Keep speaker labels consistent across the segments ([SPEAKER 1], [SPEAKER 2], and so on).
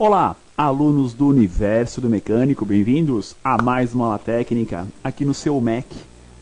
[SPEAKER 1] Olá, alunos do Universo do Mecânico, bem-vindos a mais uma aula técnica aqui no seu MEC,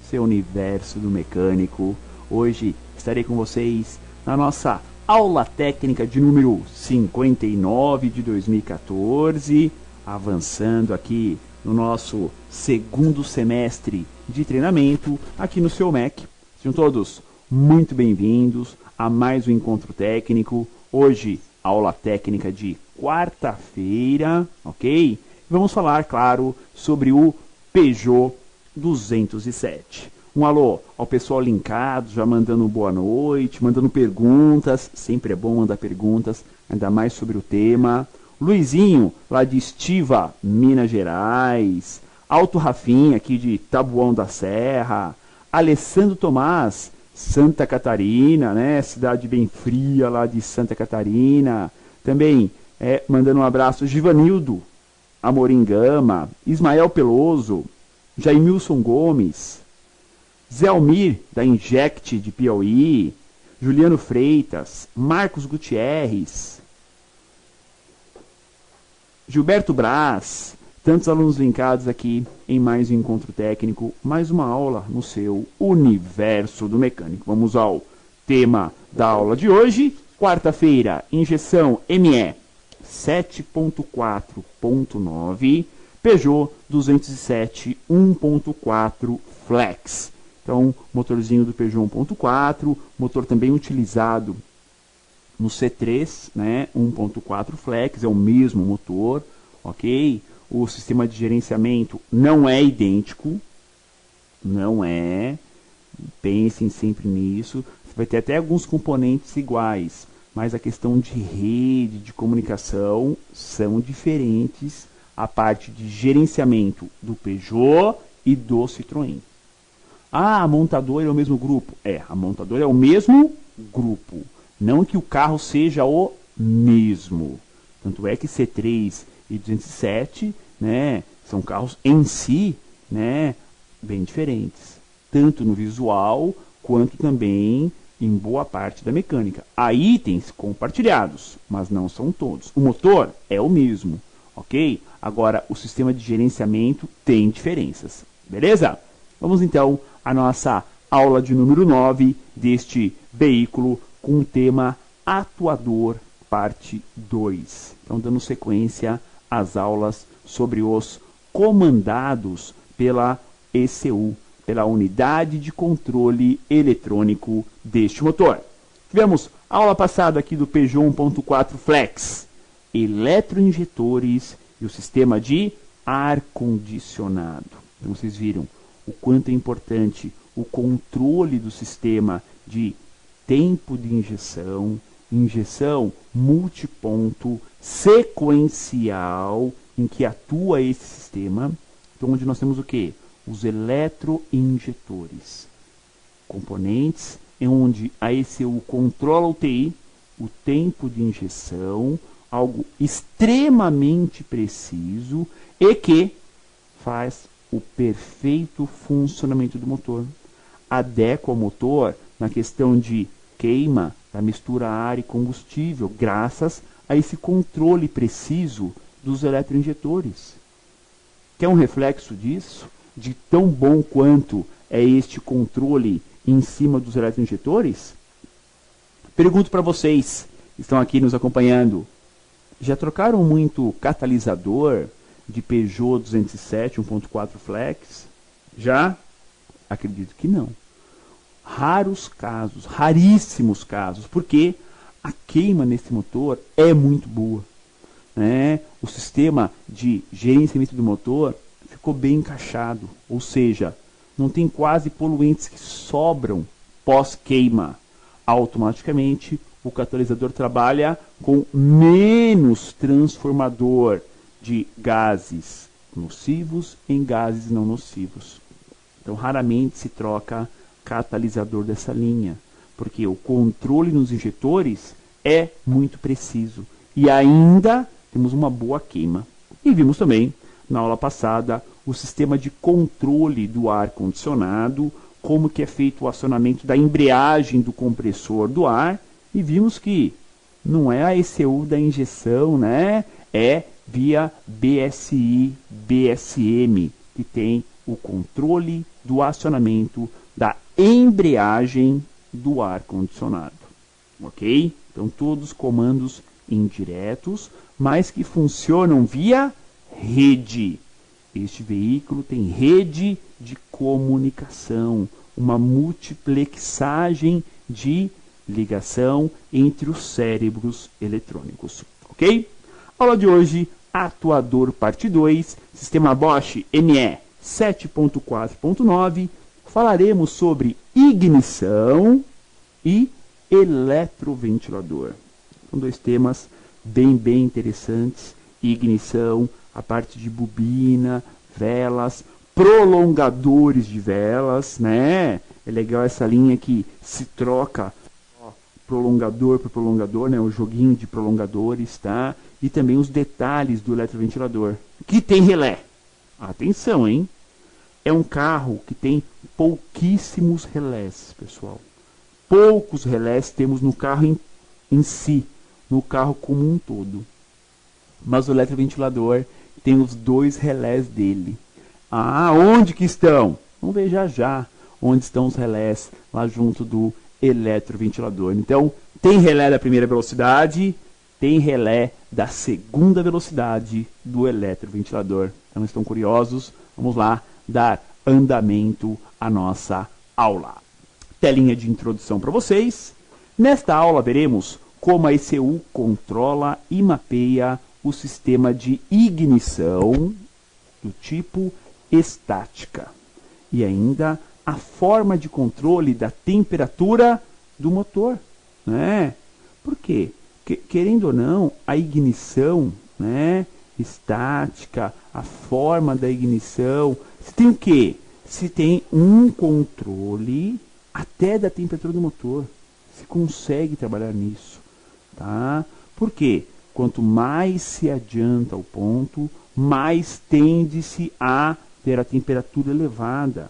[SPEAKER 1] seu Universo do Mecânico. Hoje estarei com vocês na nossa aula técnica de número 59 de 2014, avançando aqui no nosso segundo semestre de treinamento aqui no seu MEC. Sejam todos muito bem-vindos a mais um encontro técnico. Hoje, aula técnica de quarta-feira, ok? Vamos falar, claro, sobre o Peugeot 207. Um alô ao pessoal linkado, já mandando boa noite, mandando perguntas. Sempre é bom mandar perguntas, ainda mais sobre o tema. Luizinho, lá de Estiva, Minas Gerais. Alto Rafinha, aqui de Taboão da Serra. Alessandro Tomás, Santa Catarina, né? Cidade bem fria lá de Santa Catarina. Também mandando um abraço, Givanildo Amorim Gama, Ismael Peloso, Jaimilson Gomes, Zé Almir, da Inject de Piauí, Juliano Freitas, Marcos Gutierrez, Gilberto Braz, tantos alunos linkados aqui em mais um encontro técnico, mais uma aula no seu Universo do Mecânico. Vamos ao tema da aula de hoje, quarta-feira, injeção ME 7.4.9, Peugeot 207 1.4 Flex. Então, motorzinho do Peugeot 1.4, motor também utilizado no C3, né, 1.4 Flex, é o mesmo motor, ok? O sistema de gerenciamento não é idêntico, não é, pensem sempre nisso. Você vai ter até alguns componentes iguais, mas a questão de rede, de comunicação, são diferentes a parte de gerenciamento do Peugeot e do Citroën. Ah, a montadora é o mesmo grupo? É, a montadora é o mesmo grupo, não que o carro seja o mesmo. Tanto é que C3 e 207, né, são carros em si, né, bem diferentes, tanto no visual quanto também em boa parte da mecânica. Há itens compartilhados, mas não são todos. O motor é o mesmo, ok? Agora, o sistema de gerenciamento tem diferenças, beleza? Vamos então à nossa aula de número 9 deste veículo com o tema atuador, parte 2. Então, dando sequência às aulas sobre os comandados pela ECU, pela unidade de controle eletrônico deste motor. Tivemos a aula passada aqui do Peugeot 1.4 Flex, eletroinjetores e o sistema de ar-condicionado. Então vocês viram o quanto é importante o controle do sistema de tempo de injeção, injeção multiponto, sequencial, em que atua esse sistema. Então, onde nós temos o quê? Os eletroinjetores, componentes em onde a ECU controla o TI, o tempo de injeção, algo extremamente preciso e que faz o perfeito funcionamento do motor. Adequa o motor na questão de queima da mistura ar e combustível, graças a esse controle preciso dos eletroinjetores. Quer um reflexo disso? De tão bom quanto é este controle em cima dos eletroinjetores? Pergunto para vocês que estão aqui nos acompanhando, já trocaram muito catalisador de Peugeot 207 1.4 Flex? Já? Acredito que não. Raros casos, raríssimos casos, porque a queima nesse motor é muito boa, né? O sistema de gerenciamento do motor ficou bem encaixado, ou seja, não tem quase poluentes que sobram pós-queima. Automaticamente, o catalisador trabalha com menos transformador de gases nocivos em gases não nocivos. Então, raramente se troca catalisador dessa linha, porque o controle nos injetores é muito preciso e ainda temos uma boa queima. E vimos também na aula passada o sistema de controle do ar-condicionado, como que é feito o acionamento da embreagem do compressor do ar, e vimos que não é a ECU da injeção, né? é via BSI, BSM, que tem o controle do acionamento da embreagem do ar-condicionado. Ok? Então, todos comandos indiretos, mas que funcionam via rede. Este veículo tem rede de comunicação, uma multiplexagem de ligação entre os cérebros eletrônicos. Ok? Aula de hoje, atuador parte 2, sistema Bosch ME 7.4.9. Falaremos sobre ignição e eletroventilador. São dois temas bem interessantes. Ignição, a parte de bobina, velas, prolongadores de velas, né? É legal essa linha que se troca prolongador por prolongador, né? O joguinho de prolongadores, tá? E também os detalhes do eletroventilador, que tem relé. Atenção, hein? É um carro que tem pouquíssimos relés, pessoal. Poucos relés temos no carro em si, no carro como um todo. Mas o eletroventilador tem os 2 relés dele. Ah, onde que estão? Vamos ver já onde estão os relés lá junto do eletroventilador. Então, tem relé da primeira velocidade, tem relé da segunda velocidade do eletroventilador. Então, estão curiosos? Vamos lá dar andamento à nossa aula. Telinha de introdução para vocês. Nesta aula veremos como a ECU controla e mapeia o sistema de ignição do tipo estática e ainda a forma de controle da temperatura do motor, né? Por quê? Querendo ou não, a ignição, né, estática, a forma da ignição, se tem o quê? Se tem um controle até da temperatura do motor. Se consegue trabalhar nisso, tá? Por quê? Quanto mais se adianta o ponto, mais tende-se a ter a temperatura elevada.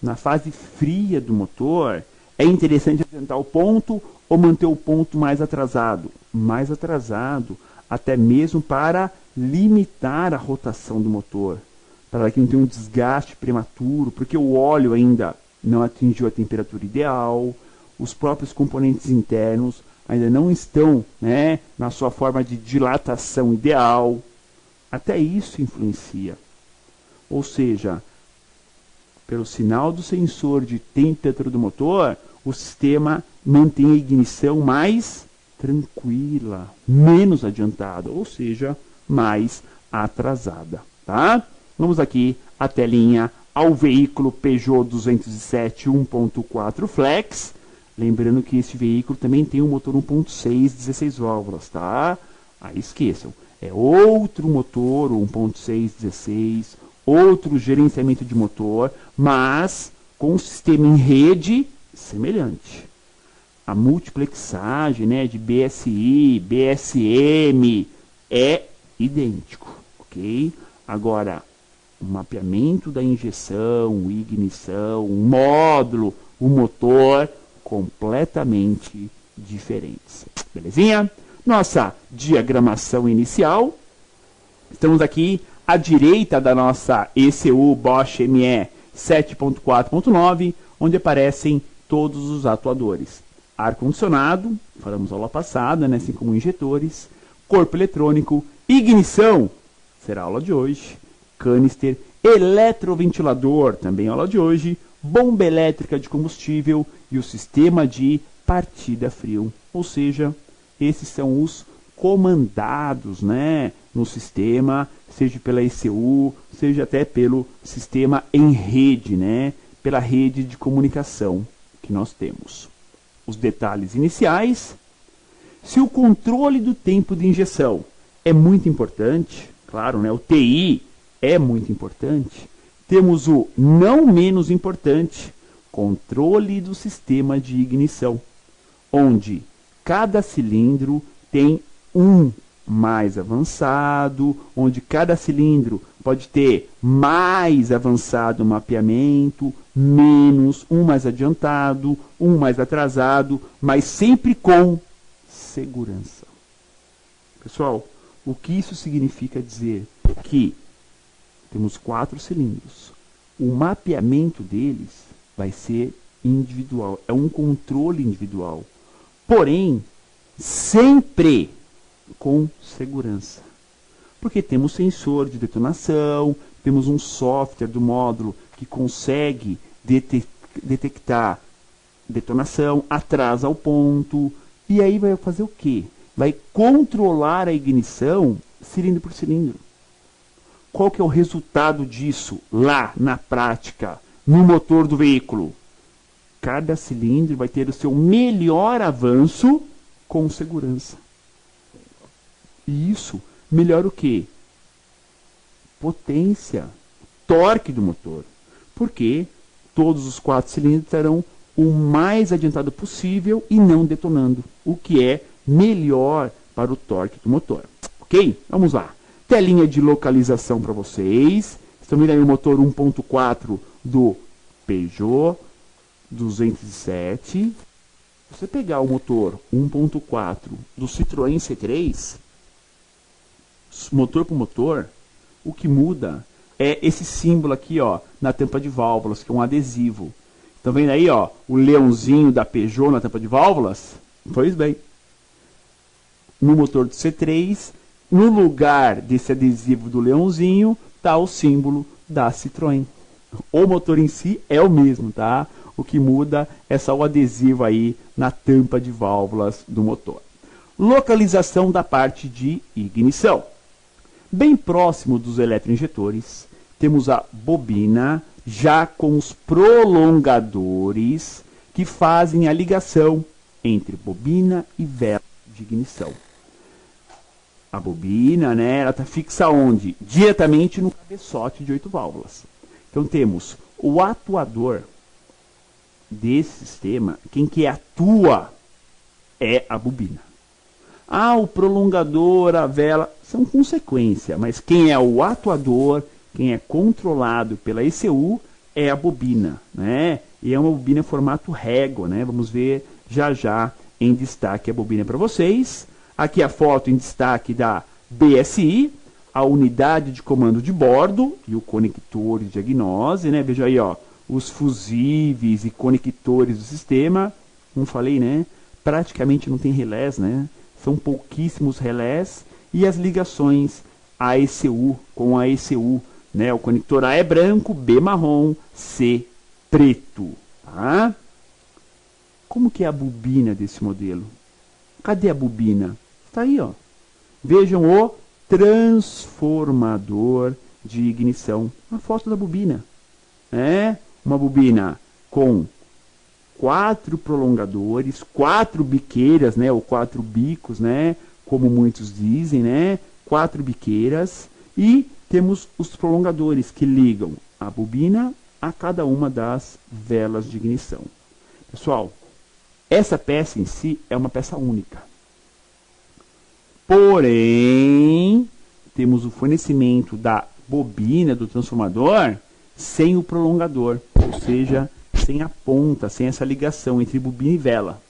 [SPEAKER 1] Na fase fria do motor, é interessante adiantar o ponto ou manter o ponto mais atrasado? Mais atrasado, até mesmo para limitar a rotação do motor, para que não tenha um desgaste prematuro, porque o óleo ainda não atingiu a temperatura ideal, os próprios componentes internos ainda não estão, né, na sua forma de dilatação ideal. Até isso influencia. Ou seja, pelo sinal do sensor de temperatura do motor, o sistema mantém a ignição mais tranquila, menos adiantada, ou seja, mais atrasada. Tá? Vamos aqui a telinha ao veículo Peugeot 207 1.4 Flex. Lembrando que esse veículo também tem um motor 1.6 16 válvulas, tá? Aí esqueçam, é outro motor 1.6 16, outro gerenciamento de motor, mas com um sistema em rede semelhante. A multiplexagem, né, de BSI, BSM é idêntico, ok? Agora, o mapeamento da injeção, ignição, o módulo, o motor, completamente diferentes. Belezinha? Nossa diagramação inicial. Estamos aqui à direita da nossa ECU Bosch ME 7.4.9, onde aparecem todos os atuadores. Ar-condicionado, falamos aula passada, né, assim como injetores, corpo eletrônico, ignição, será a aula de hoje, canister, eletroventilador, também aula de hoje, bomba elétrica de combustível e o sistema de partida frio. Ou seja, esses são os comandados, né, no sistema, seja pela ECU, seja até pelo sistema em rede, né, pela rede de comunicação que nós temos. Os detalhes iniciais. Se o controle do tempo de injeção é muito importante, claro, né, o TI é muito importante, temos o não menos importante, controle do sistema de ignição, onde cada cilindro tem um mais avançado, onde cada cilindro pode ter mais avançado mapeamento, menos, um mais adiantado, um mais atrasado, mas sempre com segurança. Pessoal, O que isso significa dizer? Que temos 4 cilindros. O mapeamento deles vai ser individual. É um controle individual. Porém, sempre com segurança. Porque temos sensor de detonação, temos um software do módulo que consegue detectar detonação, atrasa o ponto, e aí vai fazer o quê? Vai controlar a ignição cilindro por cilindro. Qual que é o resultado disso lá na prática, no motor do veículo? Cada cilindro vai ter o seu melhor avanço com segurança. E isso melhora o quê? Potência, torque do motor. Porque todos os 4 cilindros estarão o mais adiantado possível e não detonando, o que é melhor para o torque do motor. Ok? Vamos lá. Telinha de localização para vocês. Estão vendo aí o motor 1.4 do Peugeot 207. Se você pegar o motor 1.4 do Citroën C3, motor por motor, o que muda é esse símbolo aqui, ó, na tampa de válvulas, que é um adesivo. Estão vendo aí, ó, o leãozinho da Peugeot na tampa de válvulas? Pois bem. No motor do C3, no lugar desse adesivo do leãozinho, está o símbolo da Citroën. O motor em si é o mesmo, tá? O que muda é só o adesivo aí na tampa de válvulas do motor. Localização da parte de ignição. Bem próximo dos eletroinjetores, temos a bobina, já com os prolongadores que fazem a ligação entre bobina e vela de ignição. A bobina, né, ela está fixa onde? Diretamente no cabeçote de 8 válvulas. Então temos o atuador desse sistema, quem que atua é a bobina. Ah, o prolongador, a vela, são consequência, mas quem é o atuador, quem é controlado pela ECU é a bobina, né? E é uma bobina formato régua, né? Vamos ver já já em destaque a bobina para vocês. Aqui a foto em destaque da BSI, a unidade de comando de bordo e o conector de diagnose, né? Veja aí, ó, os fusíveis e conectores do sistema. Como falei, né? Praticamente não tem relés, né? São pouquíssimos relés e as ligações a ECU com a ECU, né? O conector A é branco, B marrom, C preto, tá? Como que é a bobina desse modelo? Cadê a bobina? Está aí, ó. Vejam o transformador de ignição. A foto da bobina. É uma bobina com 4 prolongadores, 4 biqueiras, né? Ou 4 bicos, né? Como muitos dizem, né? 4 biqueiras. E temos os prolongadores que ligam a bobina a cada uma das velas de ignição. Pessoal, essa peça em si é uma peça única. Porém, temos o fornecimento da bobina do transformador sem o prolongador, ou seja, sem a ponta, sem essa ligação entre bobina e vela.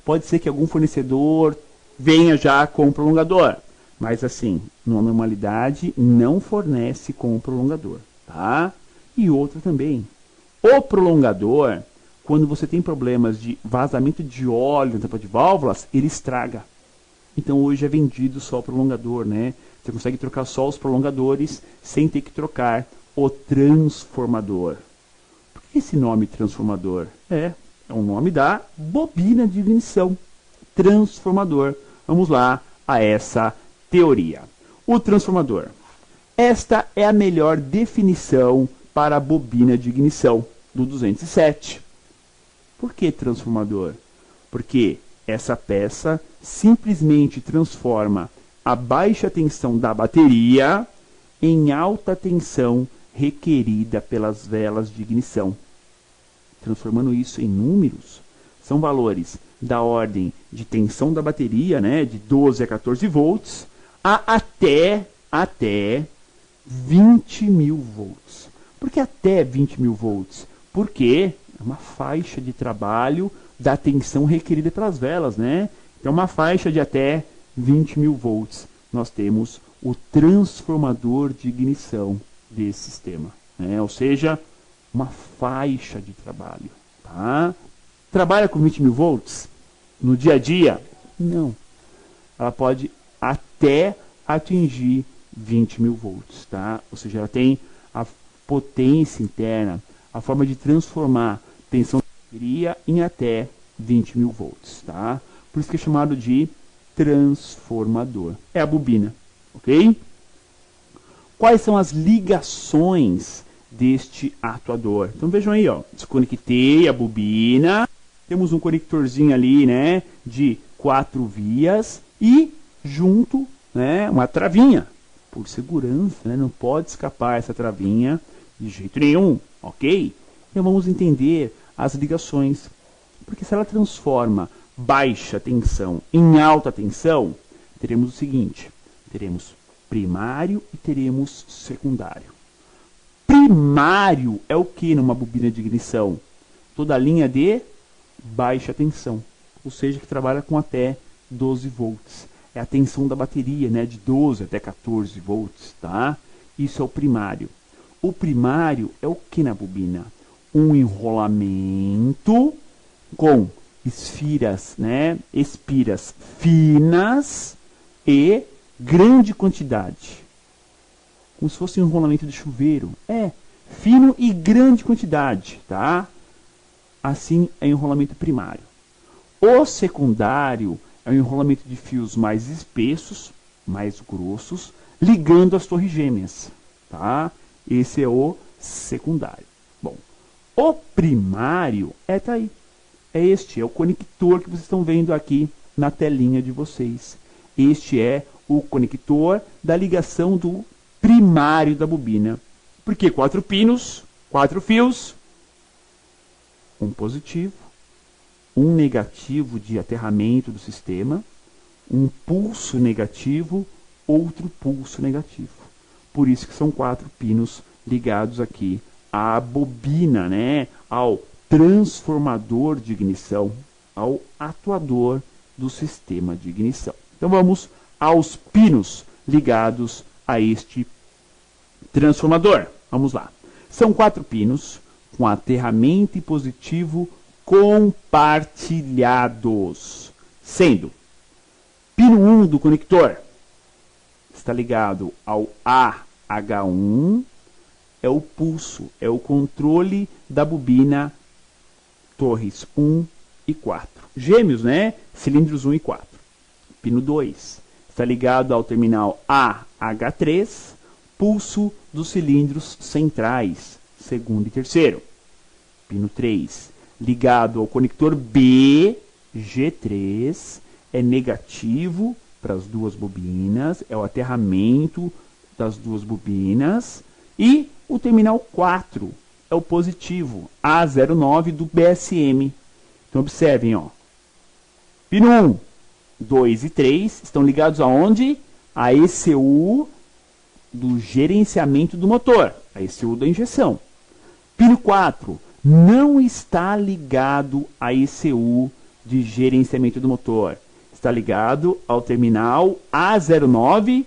[SPEAKER 1] Pode ser que algum fornecedor venha já com o prolongador, mas assim, numa normalidade, não fornece com o prolongador, tá? E outra também, o prolongador, quando você tem problemas de vazamento de óleo na tampa de válvulas, ele estraga. Então hoje é vendido só o prolongador, né? Você consegue trocar só os prolongadores sem ter que trocar o transformador. Por que esse nome transformador? É o nome da bobina de ignição. Transformador. Vamos lá a essa teoria. O transformador. Esta é a melhor definição para a bobina de ignição do 207. Por que transformador? Porque essa peça simplesmente transforma a baixa tensão da bateria em alta tensão requerida pelas velas de ignição. Transformando isso em números, são valores da ordem de tensão da bateria, né, de 12 a 14 volts, a até 20 mil volts. Por que até 20 mil volts? Porque é uma faixa de trabalho da tensão requerida pelas velas, né? Então, uma faixa de até 20 mil volts. nós temos o transformador de ignição desse sistema, né? Ou seja, uma faixa de trabalho. Tá? Trabalha com 20 mil volts no dia a dia? Não. Ela pode até atingir 20 mil volts. Tá? Ou seja, ela tem a potência interna, a forma de transformar tensão de bateria em até 20 mil volts. Tá? Por isso que é chamado de transformador. É a bobina. Ok? Quais são as ligações deste atuador? Então vejam aí, ó, desconectei a bobina, temos um conectorzinho ali, né, de 4 vias e junto, né, uma travinha, por segurança, né, não pode escapar essa travinha de jeito nenhum, ok? Então vamos entender as ligações, porque se ela transforma baixa tensão em alta tensão, teremos o seguinte, teremos primário e teremos secundário. Primário é o que numa bobina de ignição? Toda a linha de baixa tensão, ou seja, que trabalha com até 12 volts. É a tensão da bateria, né, de 12 até 14 volts, tá? Isso é o primário. O primário é o que na bobina? Um enrolamento com espiras, né, espiras finas e grande quantidade. Como se fosse um enrolamento de chuveiro. É, fino e grande quantidade, tá? Assim é enrolamento primário. O secundário é um enrolamento de fios mais espessos, mais grossos, ligando as torres gêmeas, tá? Esse é o secundário. Bom, o primário tá aí. É o conector que vocês estão vendo aqui na telinha de vocês. Este é o conector da ligação do primário da bobina. Porque 4 pinos, 4 fios, um positivo, um negativo de aterramento do sistema, um pulso negativo, outro pulso negativo. Por isso que são 4 pinos ligados aqui à bobina, né? Ao transformador de ignição, ao atuador do sistema de ignição. Então vamos aos pinos ligados a este transformador. Vamos lá. São 4 pinos com aterramento e positivo compartilhados, sendo pino 1 do conector está ligado ao AH1, é o pulso, é o controle da bobina torres 1 e 4. Gêmeos, né? Cilindros 1 e 4. Pino 2 está ligado ao terminal AH3, pulso dos cilindros centrais, segundo e terceiro. Pino 3, ligado ao conector BG3, é negativo para as duas bobinas, é o aterramento das duas bobinas. E o terminal 4 é o positivo, A09 do BSM. Então observem, ó. Pino 1, 2 e 3 estão ligados aonde? A ECU do gerenciamento do motor, a ECU da injeção. Pino 4 não está ligado à ECU de gerenciamento do motor. Está ligado ao terminal A09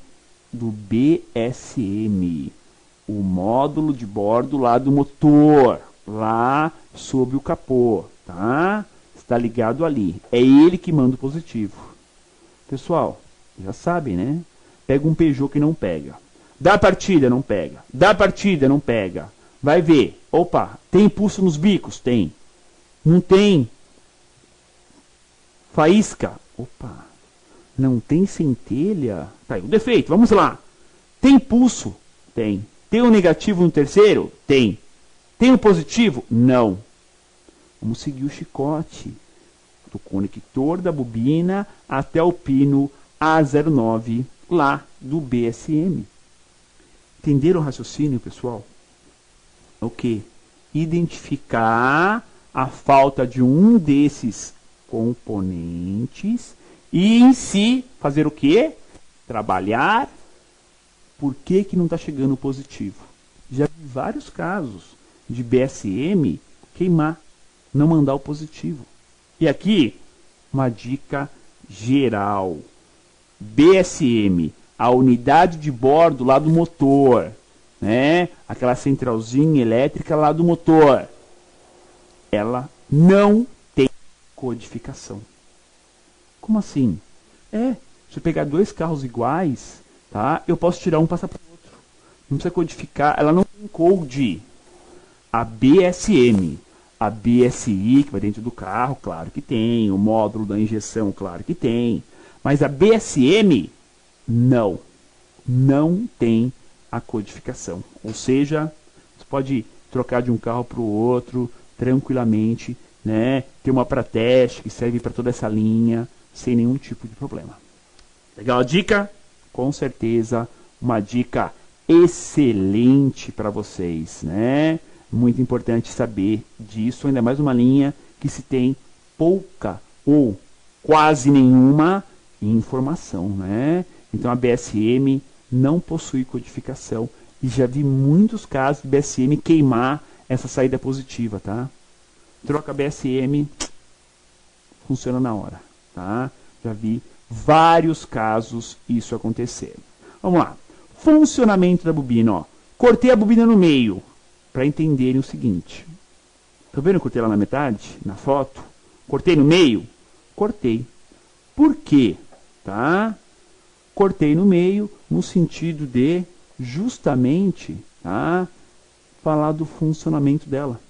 [SPEAKER 1] do BSM, o módulo de bordo lá do motor, lá sob o capô, tá? Está ligado ali. É ele que manda o positivo. Pessoal, já sabem, né? Pega um Peugeot que não pega. Dá partida, não pega. Dá partida, não pega. Vai ver. Opa, tem impulso nos bicos? Tem. Não tem faísca? Opa. Não tem centelha? Tá aí o defeito. Vamos lá. Tem pulso? Tem. Tem um negativo no terceiro? Tem. Tem um positivo? Não. Vamos seguir o chicote do conector da bobina até o pino A09 lá do BSM. Entenderam o raciocínio, pessoal? O que? Identificar a falta de um desses componentes e em si fazer o quê? Trabalhar. Por que que não está chegando o positivo? Já vi vários casos de BSM queimar, não mandar o positivo. E aqui, uma dica geral. BSM a unidade de bordo lá do motor, né? Aquela centralzinha elétrica lá do motor, ela não tem codificação. Como assim? Se eu pegar dois carros iguais, tá? Eu posso tirar um e passar para o outro. Não precisa codificar, ela não tem code. A BSM, a BSI, que vai dentro do carro, claro que tem. O módulo da injeção, claro que tem. Mas a BSM, não tem a codificação. Ou seja, você pode trocar de um carro para o outro tranquilamente, né? Tem uma para teste que serve para toda essa linha, sem nenhum tipo de problema. Legal a dica? Com certeza, uma dica excelente para vocês, né? Muito importante saber disso, ainda mais uma linha que se tem pouca ou quase nenhuma informação, né? Então a BSM não possui codificação e já vi muitos casos de BSM queimar essa saída positiva, tá? Troca BSM, funciona na hora, tá? Já vi vários casos isso acontecer. Vamos lá. Funcionamento da bobina, ó. Cortei a bobina no meio, para entenderem o seguinte. Tá vendo que eu cortei lá na metade, na foto? Cortei no meio? Cortei. Por quê? Tá? Cortei no meio no sentido de justamente, tá, falar do funcionamento dela.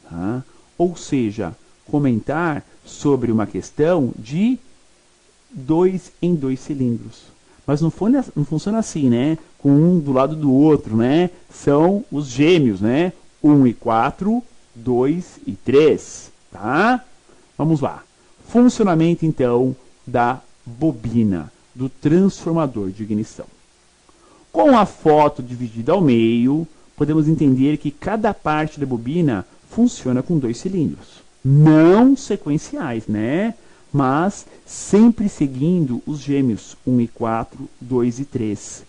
[SPEAKER 1] Tá? Ou seja, comentar sobre uma questão de 2 em 2 cilindros. Mas não funciona assim, né? Com um do lado do outro, né? São os gêmeos, né? 1 e 4, 2 e 3, tá? Vamos lá. Funcionamento, então, da bobina, do transformador de ignição. Com a foto dividida ao meio, podemos entender que cada parte da bobina funciona com 2 cilindros. Não sequenciais, né? Mas sempre seguindo os gêmeos 1 e 4, 2 e 3.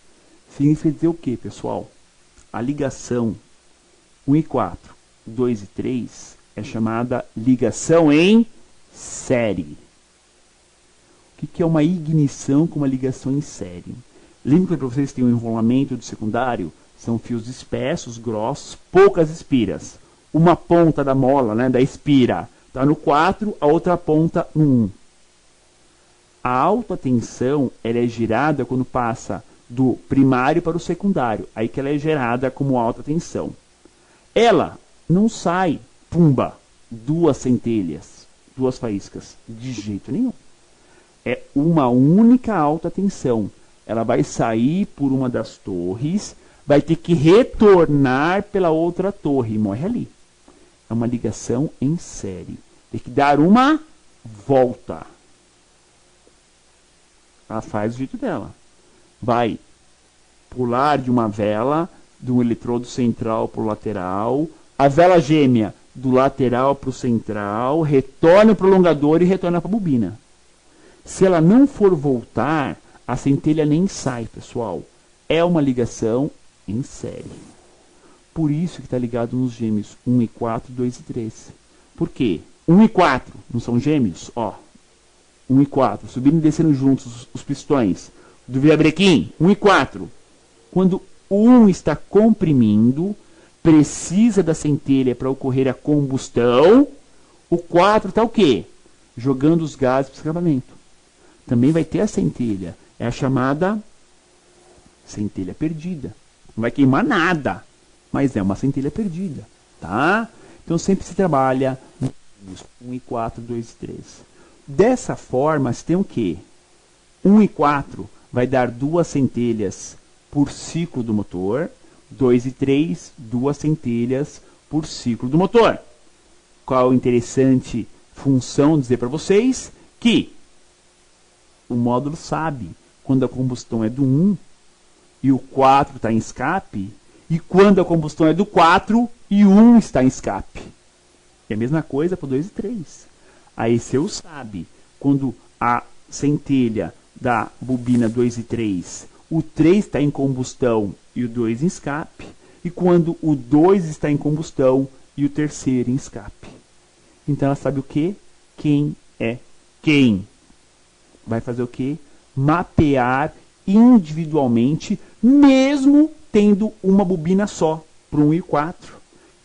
[SPEAKER 1] Significa dizer o que, pessoal? A ligação 1 e 4, 2 e 3 é chamada ligação em série. O que é uma ignição com uma ligação em série? Lembra que para vocês tem um enrolamento do secundário? São fios espessos, grossos, poucas espiras. Uma ponta da mola, né, da espira, está no 4, a outra ponta no 1. A alta tensão ela é gerada quando passa do primário para o secundário. Aí que ela é gerada como alta tensão. Ela não sai, pumba, 2 centelhas, 2 faíscas, de jeito nenhum. É uma única alta tensão. Ela vai sair por uma das torres, vai ter que retornar pela outra torre e morre ali. É uma ligação em série. Tem que dar uma volta. Ela faz do jeito dela. Vai pular de uma vela, de um eletrodo central para o lateral, a vela gêmea do lateral para o central, retorna o prolongador e retorna para a bobina. Se ela não for voltar, a centelha nem sai, pessoal. É uma ligação em série. Por isso que está ligado nos gêmeos 1 e 4, 2 e 3. Por quê? 1 e 4 não são gêmeos? Ó, 1 e 4, subindo e descendo juntos os pistões do virabrequim, 1 e 4. Quando o 1 está comprimindo, precisa da centelha para ocorrer a combustão, o 4 está o quê? Jogando os gases para o escapamento. Também vai ter a centelha, é a chamada centelha perdida. Não vai queimar nada, mas é uma centelha perdida, tá? Então sempre se trabalha 1 e 4, 2 e 3. Dessa forma, você tem o quê? 1 e 4 vai dar 2 centelhas por ciclo do motor, 2 e 3, 2 centelhas por ciclo do motor. Qual a interessante função dizer para vocês? Que o módulo sabe quando a combustão é do 1 e o 4 está em escape, e quando a combustão é do 4 e o 1 está em escape. É a mesma coisa para o 2 e 3. Aí se eu sabe quando a centelha da bobina 2 e 3, o 3 está em combustão e o 2 em escape, e quando o 2 está em combustão e o terceiro em escape. Então ela sabe o que? Quem é quem. Vai fazer o que? Mapear individualmente, mesmo tendo uma bobina só para o 1 e 4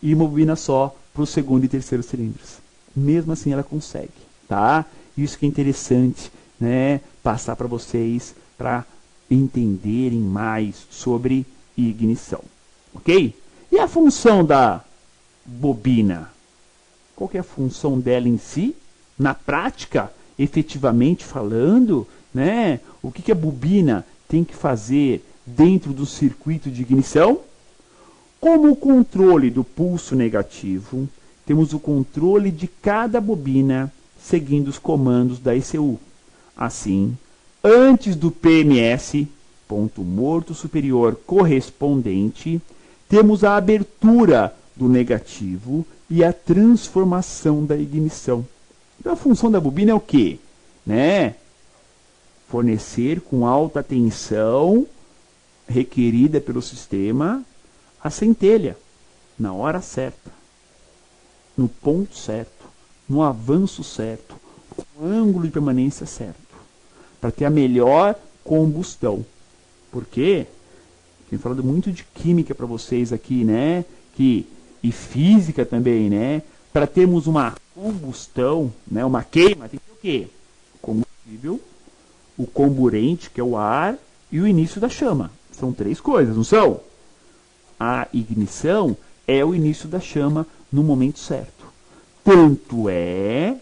[SPEAKER 1] e uma bobina só para o segundo e terceiro cilindros. Mesmo assim ela consegue, tá? Isso que é interessante, né? Passar para vocês para entenderem mais sobre ignição, ok? E a função da bobina? Qual que é a função dela em si? Na prática, efetivamente falando, né? O que a bobina tem que fazer dentro do circuito de ignição? Como o controle do pulso negativo, temos o controle de cada bobina seguindo os comandos da ECU. Assim, antes do PMS, ponto morto superior correspondente, temos a abertura do negativo e a transformação da ignição. Então a função da bobina é o quê? Né? Fornecer com alta tensão requerida pelo sistema a centelha na hora certa, no ponto certo, no avanço certo, no ângulo de permanência certo, para ter a melhor combustão. Porque tenho falado muito de química para vocês aqui, né? E física também, né? Para termos uma combustão, né? Uma queima, tem que ter o quê? O combustível, o comburente, que é o ar, e o início da chama. São três coisas, não são? A ignição é o início da chama no momento certo. Tanto é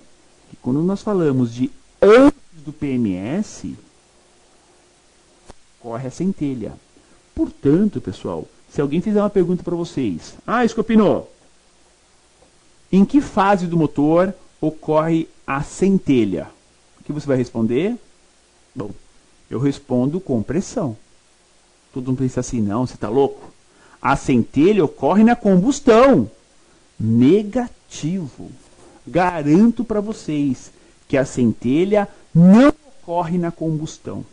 [SPEAKER 1] que quando nós falamos de antes do PMS, corre a centelha. Portanto, pessoal, se alguém fizer uma pergunta para vocês, Escopino, em que fase do motor ocorre a centelha? O que você vai responder? Bom, eu respondo com pressão. Todo mundo pensa assim, não, você está louco? A centelha ocorre na combustão. Negativo. Garanto para vocês que a centelha não ocorre na combustão.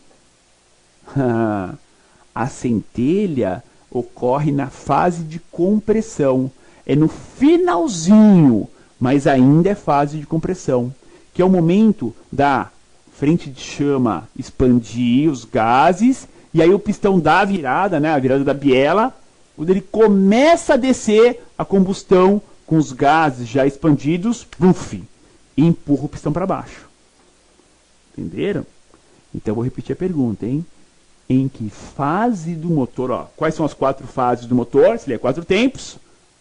[SPEAKER 1] A centelha ocorre na fase de compressão. É no finalzinho, mas ainda é fase de compressão, que é o momento da frente de chama expandir os gases, e aí o pistão dá a virada, né, a virada da biela, quando ele começa a descer a combustão com os gases já expandidos, puff, e empurra o pistão para baixo. Entenderam? Então eu vou repetir a pergunta, hein? Em que fase do motor, quais são as 4 fases do motor? Se ele é 4 tempos: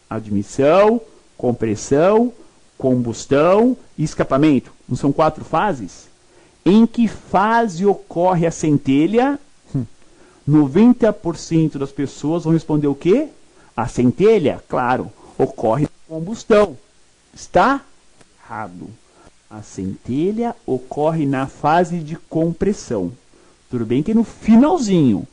[SPEAKER 1] admissão, compressão, combustão e escapamento. Não são 4 fases? Em que fase ocorre a centelha? 90% das pessoas vão responder o quê? A centelha, claro, ocorre na combustão. Está errado. A centelha ocorre na fase de compressão. Tudo bem que é no finalzinho,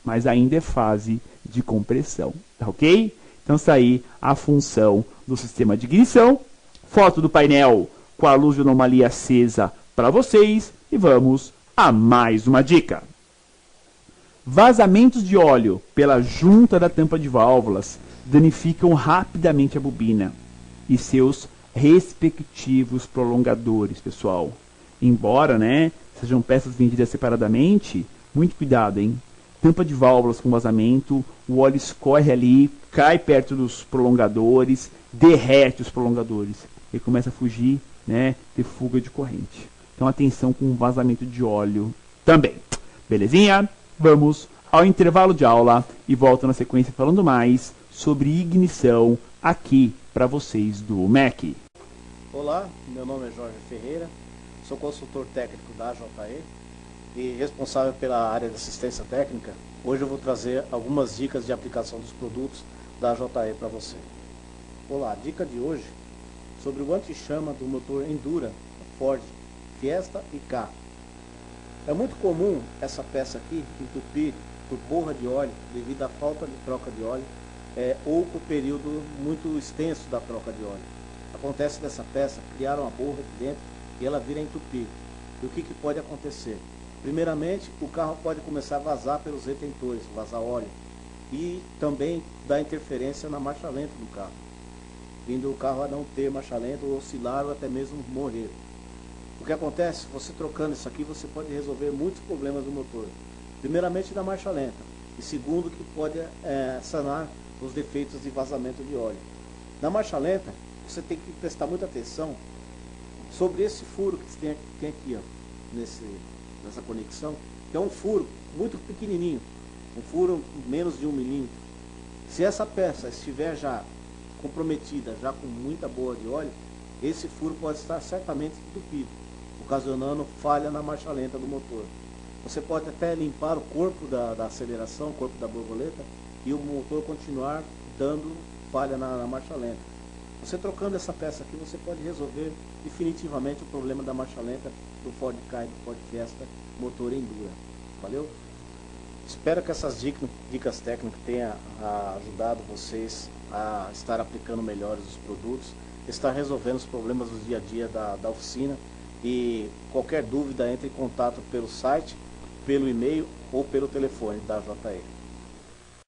[SPEAKER 1] mas ainda é fase de compressão, tá ok? Então está aí a função do sistema de ignição. Foto do painel com a luz de anomalia acesa para vocês. E vamos a mais uma dica. Vazamentos de óleo pela junta da tampa de válvulas danificam rapidamente a bobina e seus respectivos prolongadores, pessoal. Embora, né, sejam peças vendidas separadamente, muito cuidado, hein? Tampa de válvulas com vazamento, o óleo escorre ali, cai perto dos prolongadores, derrete os prolongadores e começa a fugir, né, ter fuga de corrente. Então atenção com o vazamento de óleo também. Belezinha? Vamos ao intervalo de aula e volto na sequência falando mais sobre ignição aqui para vocês do MEC.
[SPEAKER 2] Olá, meu nome é Jorge Ferreira, sou consultor técnico da JE e responsável pela área de assistência técnica. Hoje eu vou trazer algumas dicas de aplicação dos produtos da JE para você. Olá, a dica de hoje sobre o anti-chama do motor Endura Ford Fiesta e Ka. É muito comum essa peça aqui entupir por borra de óleo devido à falta de troca de óleo ou por período muito extenso da troca de óleo. Acontece dessa peça criar uma borra de dentro e ela vira a entupir. E o que pode acontecer? Primeiramente, o carro pode começar a vazar pelos retentores, vazar óleo, e também dar interferência na marcha lenta do carro, vindo o carro a não ter marcha lenta, ou oscilar, ou até mesmo morrer. O que acontece? Você trocando isso aqui, você pode resolver muitos problemas do motor. Primeiramente da marcha lenta e segundo que pode sanar os defeitos de vazamento de óleo. Na marcha lenta, você tem que prestar muita atenção sobre esse furo que tem aqui, ó, nessa conexão, que é um furo muito pequenininho, um furo menos de 1 milímetro. Se essa peça estiver já comprometida, já com muita boa de óleo, esse furo pode estar certamente entupido, ocasionando falha na marcha lenta do motor. Você pode até limpar o corpo da aceleração, o corpo da borboleta, e o motor continuar dando falha na marcha lenta. Você trocando essa peça aqui, você pode resolver definitivamente o problema da marcha lenta do Ford Ka e do Ford Fiesta motor Endura. Valeu? Espero que essas dicas técnicas tenham ajudado vocês a estar aplicando melhores os produtos, estar resolvendo os problemas do dia a dia da oficina. E qualquer dúvida, entre em contato pelo site, pelo e-mail ou pelo telefone da JE.